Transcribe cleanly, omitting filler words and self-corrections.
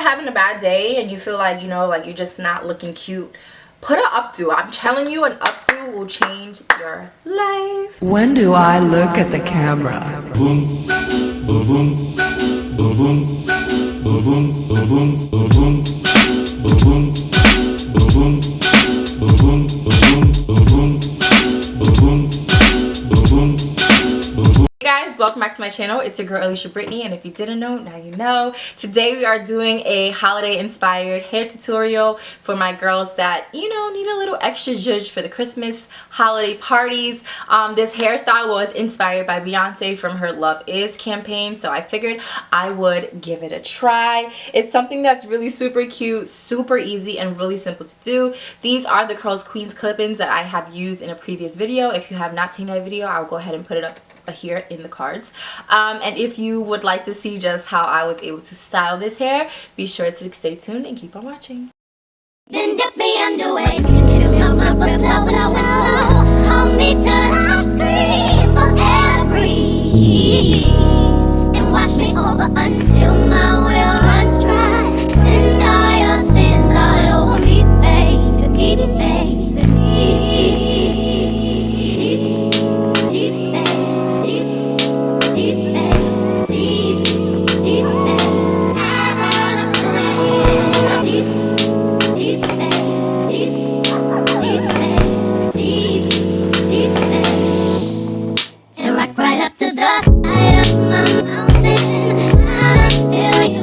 having a bad day and you feel like, you know, like you're just not looking cute, put an updo. I'm telling you, an updo will change your life. When do I look at the camera? Boom, boom, boom, boom, boom, boom, boom, boom, boom, boom, boom, boom, boom, boom, Hey guys, welcome back to my channel. It's your girl Alishabrittany, and if you didn't know, now you know. Today we are doing a holiday inspired hair tutorial for my girls that, you know, need a little extra zhuzh for the Christmas holiday parties. This hairstyle was inspired by Beyonce from her Love Is campaign, so I figured I would give it a try. It's something that's really super cute, super easy, and really simple to do. These are the CURLSQUEEN clip-ins that I have used in a previous video. If you have not seen that video, I'll go ahead and put it up here in the cards. And if you would like to see just how I was able to style this hair, be sure to stay tuned and keep on watching. Then dip me underway. You can kill me on my first flow, hold me till I scream for every and wash me over until my will runs dry. Send all your sins all over me, baby, baby. Right up to the side of my mountain until you